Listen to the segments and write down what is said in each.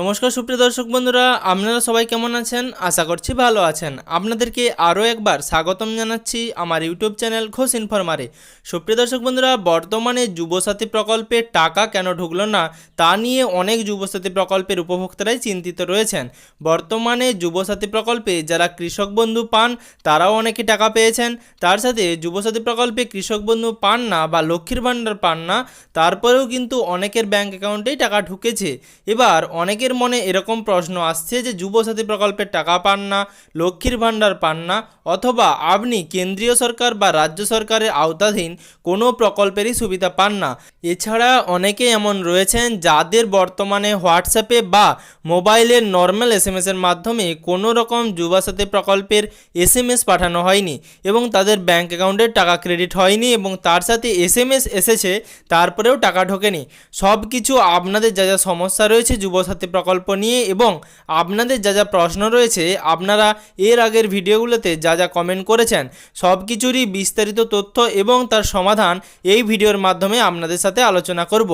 নমস্কার সুপ্রিয় দর্শক বন্ধুরা, আপনারা সবাই কেমন আছেন? আশা করছি ভালো আছেন। আপনাদেরকে আরও একবার স্বাগতম জানাচ্ছি আমার ইউটিউব চ্যানেল ঘোষ ইনফরমারে। সুপ্রিয় দর্শক বন্ধুরা, বর্তমানে যুবসাথী প্রকল্পে টাকা কেন ঢুকলো না তা নিয়ে অনেক যুবসাথী প্রকল্পের উপভোক্তারাই চিন্তিত রয়েছেন। বর্তমানে যুবসাথী প্রকল্পে যারা কৃষক বন্ধু পান তারাও অনেকে টাকা পেয়েছেন, তার সাথে যুবসাথী প্রকল্পে কৃষক বন্ধু পান না বা লক্ষ্মীর ভাণ্ডার পান না, তারপরেও কিন্তু অনেকের ব্যাঙ্ক অ্যাকাউন্টেই টাকা ঢুকেছে। এবার অনেকের মনে এরকম প্রশ্ন আসছে যে যুবসাথী প্রকল্পের টাকা পান না, লক্ষ্মীর ভাণ্ডার পান না, অথবা আপনি কেন্দ্রীয় সরকার বা রাজ্য সরকারের আওতাধীন কোনো প্রকল্পেরই সুবিধা পান না। এছাড়া অনেকে এমন রয়েছেন যাদের বর্তমানে হোয়াটসঅ্যাপে বা মোবাইলের নর্মাল এসএমএসের মাধ্যমে কোনো রকম যুবসাথী প্রকল্পের এসএমএস পাঠানো হয়নি এবং তাদের ব্যাঙ্ক অ্যাকাউন্টে টাকা ক্রেডিট হয়নি এবং তার সাথে এসএমএস এসেছে তারপরেও টাকা ঢোকেনি। সব কিছু আপনাদের যা যা সমস্যা রয়েছে যুবসাথী প্রকল্প নিয়ে এবং আপনাদের যা যা প্রশ্ন রয়েছে, আপনারা এর আগের ভিডিওগুলোতে যা যা কমেন্ট করেছেন সব কিছুরই বিস্তারিত তথ্য এবং তার সমাধান এই ভিডিওর মাধ্যমে আপনাদের সাথে আলোচনা করব।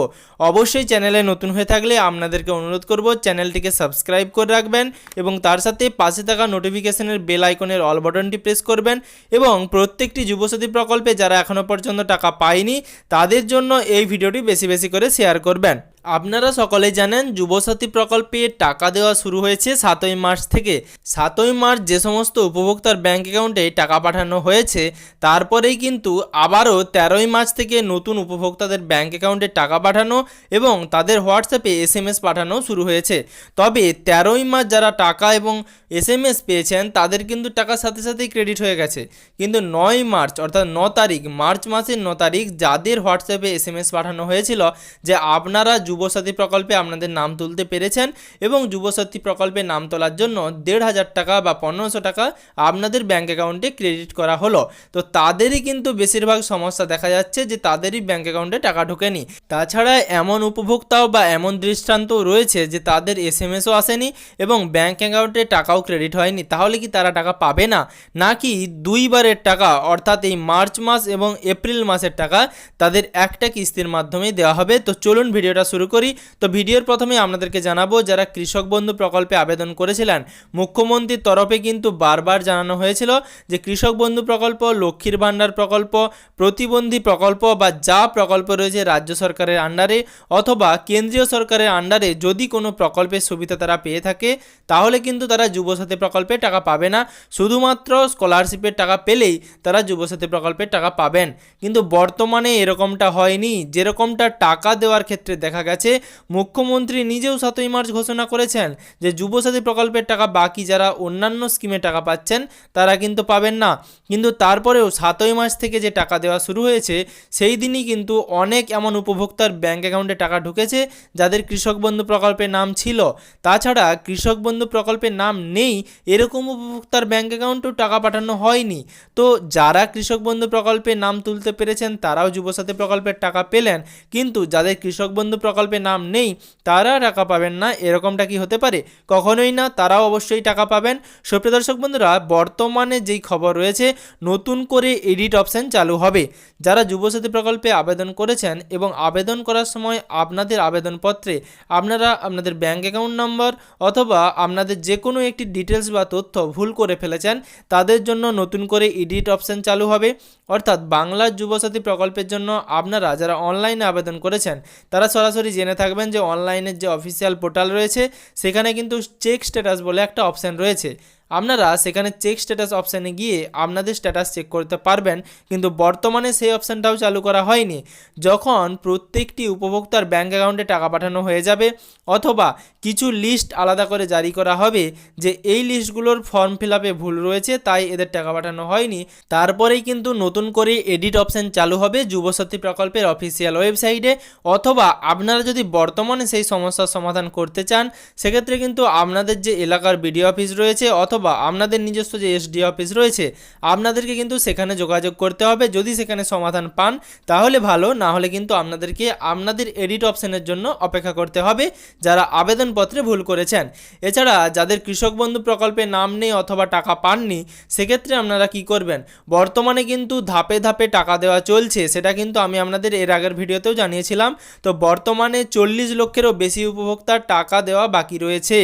অবশ্যই চ্যানেলে নতুন হয়ে থাকলে আপনাদেরকে অনুরোধ করব চ্যানেলটিকে সাবস্ক্রাইব করে রাখবেন এবং তার সাথে পাশে থাকা নোটিফিকেশনের বেল আইকনের অল বাটনটি প্রেস করবেন এবং প্রত্যেকটি যুবসাথী প্রকল্পে যারা এখনও পর্যন্ত টাকা পায়নি তাদের জন্য এই ভিডিওটি বেশি বেশি করে শেয়ার করবেন। আপনারা সকলেই জানেন যুবসাথী প্রকল্পে টাকা দেওয়া শুরু হয়েছে 7ই মার্চ থেকে। 7ই মার্চ যে সমস্ত উপভোক্তার ব্যাঙ্ক অ্যাকাউন্টে টাকা পাঠানো হয়েছে তারপরেই কিন্তু আবারও 13ই মার্চ থেকে নতুন উপভোক্তাদের ব্যাঙ্ক অ্যাকাউন্টে টাকা পাঠানো এবং তাদের হোয়াটসঅ্যাপে এসএমএস পাঠানো শুরু হয়েছে। তবে 13ই মার্চ যারা টাকা এবং এসএমএস পেয়েছেন তাদের কিন্তু টাকার সাথে সাথেই ক্রেডিট হয়ে গেছে, কিন্তু 9ই মার্চ অর্থাৎ 9 তারিখ, মার্চ মাসের 9 তারিখ যাদের হোয়াটসঅ্যাপে এসএমএস পাঠানো হয়েছিল যে আপনারা যুবসাথী প্রকল্পে আপনাদের নাম তুলতে পেরেছেন এবং যুবসাথী প্রকল্পে নাম তোলার জন্য 1,500 টাকা বা 1,500 টাকা আপনাদের ব্যাঙ্ক অ্যাকাউন্টে ক্রেডিট করা হলো, তো তাদেরই কিন্তু বেশিরভাগ সমস্যা দেখা যাচ্ছে যে তাদেরই ব্যাঙ্ক অ্যাকাউন্টে টাকা ঢোকেনি। তাছাড়া এমন উপভোক্তাও বা এমন দৃষ্টান্তও রয়েছে যে তাদের এসএমএসও আসেনি এবং ব্যাঙ্ক অ্যাকাউন্টে টাকাও ক্রেডিট হয়নি। তাহলে কি তারা টাকা পাবে না, নাকি দুইবারের টাকা অর্থাৎ এই মার্চ মাস এবং এপ্রিল মাসের টাকা তাদের একটা কিস্তির মাধ্যমে দেওয়া হবে? তো চলুন ভিডিওটা শুরু করি। তো ভিডিওর প্রথমে আপনাদেরকে জানাবো যারা কৃষক বন্ধু প্রকল্পে আবেদন করেছিলেন, মুখ্যমন্ত্রীর তরফে কিন্তু বারবার জানানো হয়েছিল যে কৃষক বন্ধু প্রকল্প, লক্ষ্মীর ভাণ্ডার প্রকল্প, প্রতিবন্ধী প্রকল্প বা যা প্রকল্প রয়েছে রাজ্য সরকারের আন্ডারে অথবা কেন্দ্রীয় সরকারের আন্ডারে যদি কোনো প্রকল্পের সুবিধা তারা পেয়ে থাকে তাহলে কিন্তু তারা যুবসাথী প্রকল্পে টাকা পাবে না, শুধুমাত্র স্কলারশিপের টাকা পেলেই তারা যুবসাথী প্রকল্পের টাকা পাবেন। কিন্তু বর্তমানে এরকমটা হয়নি। যেরকমটা টাকা দেওয়ার ক্ষেত্রে দেখা গেছে, মুখ্যমন্ত্রী নিজেও 7ই মার্চ ঘোষণা করেছেন যে যুবসাথী প্রকল্পের টাকা বাকি যারা অন্যান্য স্কিমে টাকা পাচ্ছেন তারা কিন্তু পাবেন না। কিন্তু তারপরেও 7ই মার্চ থেকে যে টাকা দেওয়া শুরু হয়েছে সেই দিনই কিন্তু অনেক এমন উপভোক্তার ব্যাঙ্ক অ্যাকাউন্টে টাকা ঢুকেছে যাদের কৃষক বন্ধু প্রকল্পের নাম ছিল। তাছাড়া কৃষক বন্ধু প্রকল্পের নাম নেই এরকম উপভোক্তার ব্যাঙ্ক অ্যাকাউন্টেও টাকা পাঠানো হয়নি। তো যারা কৃষক বন্ধু প্রকল্পে নাম তুলতে পেরেছেন তারাও যুবসাথী প্রকল্পের টাকা পেলেন, কিন্তু যাদের কৃষক বন্ধু প্রকল্পে নাম নেই তারা টাকা পাবেন না, এরকমটা কি হতে পারে? কখনোই না, তারাও অবশ্যই টাকা পাবেন। সুপ্রিয় দর্শক বন্ধুরা, বর্তমানে যেই খবর রয়েছে নতুন করে এডিট অপশান চালু হবে। যারা যুবসাথী প্রকল্পে আবেদন করেছেন এবং আবেদন করার সময় আপনাদের আবেদনপত্রে আপনারা আপনাদের ব্যাঙ্ক অ্যাকাউন্ট নম্বর অথবা আপনাদের যে কোনো একটি ডিটেলস বা তথ্য ভুল করে ফেলেছেন তাদের জন্য নতুন করে এডিট অপশান চালু হবে। অর্থাৎ বাংলার যুবসাথী প্রকল্পের জন্য আপনারা যারা অনলাইনে আবেদন করেছেন তারা সরাসরি জেনে থাকবেন যে অনলাইনের যে অফিসিয়াল পোর্টাল রয়েছে সেখানে কিন্তু চেক স্ট্যাটাস বলে একটা অপশান রয়েছে। আপনারা সেখানে চেক স্ট্যাটাস অপশানে গিয়ে আপনাদের স্ট্যাটাস চেক করতে পারবেন, কিন্তু বর্তমানে সেই অপশানটাও চালু করা হয়নি। যখন প্রত্যেকটি উপভোক্তার ব্যাঙ্ক অ্যাকাউন্টে টাকা পাঠানো হয়ে যাবে অথবা কিছু লিস্ট আলাদা করে জারি করা হবে যে এই লিস্টগুলোর ফর্ম ফিল আপে ভুল রয়েছে তাই এদের টাকা পাঠানো হয়নি, তারপরেই কিন্তু নতুন করে এডিট অপশান চালু হবে যুবসাথী প্রকল্পের অফিসিয়াল ওয়েবসাইটে। অথবা আপনারা যদি বর্তমানে সেই সমস্যার সমাধান করতে চান সেক্ষেত্রে কিন্তু আপনাদের যে এলাকার বিডিও অফিস রয়েছে অথবা অথবা আপনাদের নিজস্ব যে এসডি অফিস রয়েছে আপনাদেরকে কিন্তু সেখানে যোগাযোগ করতে হবে। যদি সেখানে সমাধান পান তাহলে ভালো, না হলে কিন্তু আপনাদেরকে আপনাদের এডিট অপশানের জন্য অপেক্ষা করতে হবে যারা আবেদনপত্রে ভুল করেছেন। এছাড়া যাদের কৃষক বন্ধু প্রকল্পে নাম নেই অথবা টাকা পাননি সেক্ষেত্রে আপনারা কি করবেন, বর্তমানে কিন্তু ধাপে ধাপে টাকা দেওয়া চলছে, সেটা কিন্তু আমি আপনাদের এর আগের ভিডিওতেও জানিয়েছিলাম। তো বর্তমানে 40 লক্ষেরও বেশি উপভোক্তার টাকা দেওয়া বাকি রয়েছে।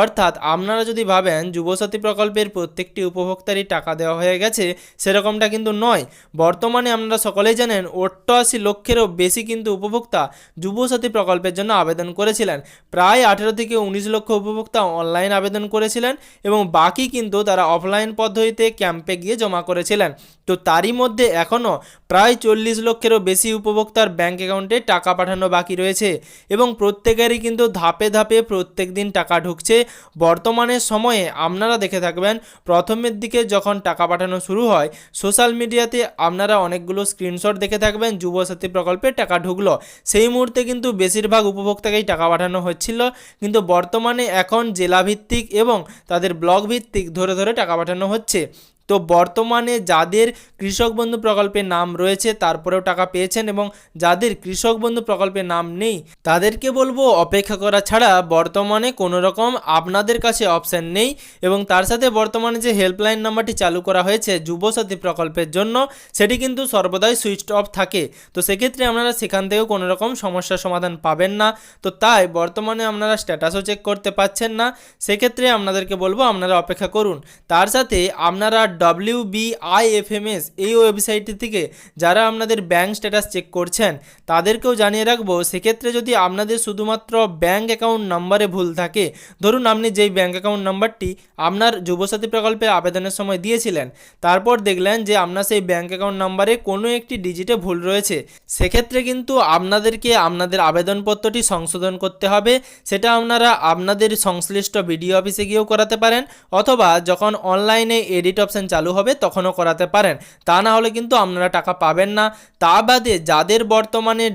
অর্থাৎ আপনারা যদি ভাবেন যুবসাথী প্রকল্পের প্রত্যেকটি উপভোক্তারই টাকা দেওয়া হয়ে গেছে, সেরকমটা কিন্তু নয়। বর্তমানে আপনারা সকলেই জানেন 88 লক্ষেরও বেশি কিন্তু উপভোক্তা যুবসাথী প্রকল্পের জন্য আবেদন করেছিলেন। প্রায় 18 থেকে 19 লক্ষ উপভোক্তা অনলাইন আবেদন করেছিলেন এবং বাকি কিন্তু তারা অফলাইন পদ্ধতিতে ক্যাম্পে গিয়ে জমা করেছিলেন। তো তারই মধ্যে এখনও প্রায় 40 লক্ষেরও বেশি উপভোক্তার ব্যাঙ্ক অ্যাকাউন্টে টাকা পাঠানো বাকি রয়েছে এবং প্রত্যেকেরই কিন্তু ধাপে ধাপে প্রত্যেক দিন টাকা ঢুকছে। বর্তমানের সময়ে আপনারা দেখে থাকবেন প্রথমের দিকে যখন টাকা পাঠানো শুরু হয় সোশ্যাল মিডিয়াতে আপনারা অনেকগুলো স্ক্রিনশট দেখে থাকবেন যুবসাথী প্রকল্পে টাকা ঢুকলো, সেই মুহূর্তে কিন্তু বেশিরভাগ উপভোক্তাকেই টাকা পাঠানো হচ্ছিল। কিন্তু বর্তমানে এখন জেলাভিত্তিক এবং তাদের ব্লক ভিত্তিক ধরে ধরে টাকা পাঠানো হচ্ছে। তো বর্তমানে যাদের কৃষক বন্ধু প্রকল্পে নাম রয়েছে তারপরেও টাকা পেয়েছেন এবং যাদের কৃষক বন্ধু প্রকল্পে নাম নেই তাদেরকে বলবো অপেক্ষা করা ছাড়া বর্তমানে কোনো রকম আপনাদের কাছে অপশান নেই। এবং তার সাথে বর্তমানে যে হেল্পলাইন নাম্বারটি চালু করা হয়েছে যুবসাথী প্রকল্পের জন্য সেটি কিন্তু সর্বদাই সুইচড অফ থাকে। তো সেক্ষেত্রে আপনারা সেখান থেকেও কোনো রকম সমস্যার সমাধান পাবেন না। তো তাই বর্তমানে আপনারা স্ট্যাটাসও চেক করতে পাচ্ছেন না, সেক্ষেত্রে আপনাদেরকে বলবো আপনারা অপেক্ষা করুন। তার সাথে আপনারা WBIFMS এই ওয়েবসাইটটি থেকে যারা আপনাদের ব্যাঙ্ক স্ট্যাটাস চেক করছেন তাদেরকেও জানিয়ে রাখবো, সেক্ষেত্রে যদি আপনাদের শুধুমাত্র ব্যাঙ্ক অ্যাকাউন্ট নাম্বারে ভুল থাকে, ধরুন আপনি যেই ব্যাঙ্ক অ্যাকাউন্ট নাম্বারটি আপনার যুবসাথী প্রকল্পে আবেদনের সময় দিয়েছিলেন তারপর দেখলেন যে আপনার সেই ব্যাঙ্ক অ্যাকাউন্ট নাম্বারে কোনো একটি ডিজিটে ভুল রয়েছে, সেক্ষেত্রে কিন্তু আপনাদেরকে আপনাদের আবেদনপত্রটি সংশোধন করতে হবে। সেটা আপনারা আপনাদের সংশ্লিষ্ট বিডিও অফিসে গিয়েও করাতে পারেন অথবা যখন অনলাইনে এডিট অপশান চালু হবে তখনও করাতে পারেন, তা না হলে কিন্তু আপনারা টাকা পাবেন না। তা বাদে যাদের বর্তমানে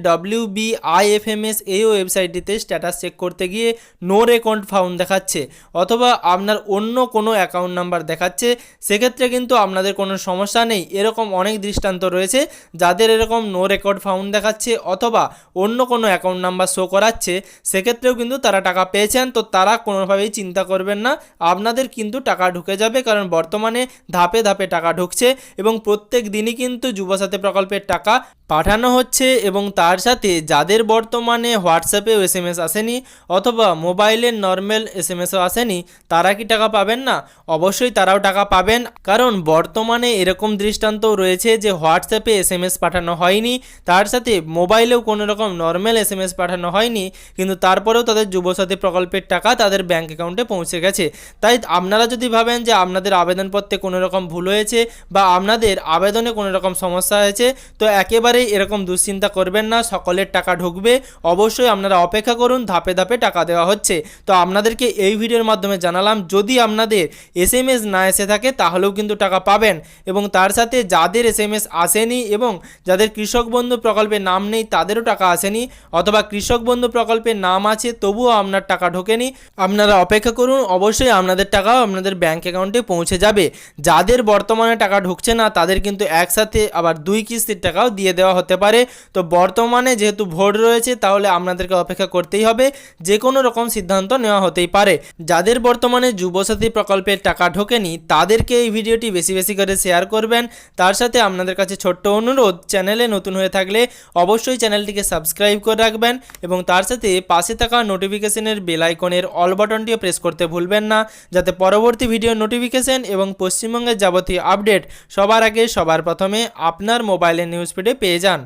WBIFMS এই ওয়েবসাইটটিতে স্ট্যাটাস চেক করতে গিয়ে নো রেকর্ড ফাউন্ড দেখাচ্ছে অথবা আপনার অন্য কোনো অ্যাকাউন্ট নাম্বার দেখাচ্ছে, সেক্ষেত্রে কিন্তু আপনাদের কোনো সমস্যা নেই। এরকম অনেক দৃষ্টান্ত রয়েছে যাদের এরকম নো রেকর্ড ফাউন্ড দেখাচ্ছে অথবা অন্য কোনো অ্যাকাউন্ট নাম্বার শো করাচ্ছে, সেক্ষেত্রেও কিন্তু তারা টাকা পেয়েছেন। তো তারা কোনোভাবেই চিন্তা করবেন না, আপনাদের কিন্তু টাকা ঢুকে যাবে, কারণ বর্তমানে ধাপে ধাপে টাকা ঢুকছে এবং প্রত্যেক দিনই কিন্তু যুবসাথী প্রকল্পের টাকা পাঠানো হচ্ছে। এবং তার সাথে যাদের বর্তমানে হোয়াটসঅ্যাপেও SMS আসেনি অথবা মোবাইলের নর্মাল SMSও আসেনি তারা কি টাকা পাবেন না? অবশ্যই তারাও টাকা পাবেন, কারণ বর্তমানে এরকম দৃষ্টান্তও রয়েছে যে হোয়াটসঅ্যাপে SMS পাঠানো হয়নি, তার সাথে মোবাইলেও কোনো রকম নর্মাল SMS পাঠানো হয়নি, কিন্তু তারপরেও তাদের যুবসাথী প্রকল্পের টাকা তাদের ব্যাঙ্ক অ্যাকাউন্টে পৌঁছে গেছে। তাই আপনারা যদি ভাবেন যে আপনাদের আবেদনপত্রে কোনো রকম ভুল হয়েছে বা আপনাদের আবেদনে কোনো রকম সমস্যা হয়েছে, তো একেবারেই এরকম দুশ্চিন্তা করবেন না, সকলের টাকা ঢুকবে। অবশ্যই আপনারা অপেক্ষা করুন, ধাপে ধাপে টাকা দেওয়া হচ্ছে। তো আপনাদেরকে এই ভিডিওর মাধ্যমে জানালাম যদি আপনাদের SMS না এসে থাকে তাহলেও কিন্তু টাকা পাবেন। এবং তার সাথে যাদের SMS আসেনি এবং যাদের কৃষক বন্ধু প্রকল্পে নাম নেই তাদেরও টাকা আসেনি অথবা কৃষক বন্ধু প্রকল্পে নাম আছে তবুও আপনার টাকা ঢোকেনি, আপনারা অপেক্ষা করুন, অবশ্যই আপনাদের টাকাও আপনাদের ব্যাঙ্ক অ্যাকাউন্টে পৌঁছে যাবে। যাদের বর্তমানে টাকা ঢুকছে না তাদের কিন্তু একসাথে আবার 2 কিস্তির টাকাও দিয়ে দেওয়া হতে পারে। তো বর্তমানে যেহেতু ভোট রয়েছে তাহলে আপনাদেরকে অপেক্ষা করতেই হবে, যে কোনো রকম সিদ্ধান্ত নেওয়া হতেই পারে। যাদের বর্তমানে যুবসাথী প্রকল্পের টাকা ঢোকেনি তাদেরকে এই ভিডিওটি বেশি বেশি করে শেয়ার করবেন। তার সাথে আপনাদের কাছে ছোট্ট অনুরোধ, চ্যানেলে নতুন হয়ে থাকলে অবশ্যই চ্যানেলটিকে সাবস্ক্রাইব করে রাখবেন এবং তার সাথে পাশে থাকা নোটিফিকেশনের বেল আইকনের অল বাটনটিও প্রেস করতে ভুলবেন না, যাতে পরবর্তী ভিডিও নোটিফিকেশন এবং পশ্চিমবঙ্গের যাবতীয় আপডেট সবার আগে সবার প্রথমে আপনার মোবাইলের নিউজ ফিডে পেয়ে যান।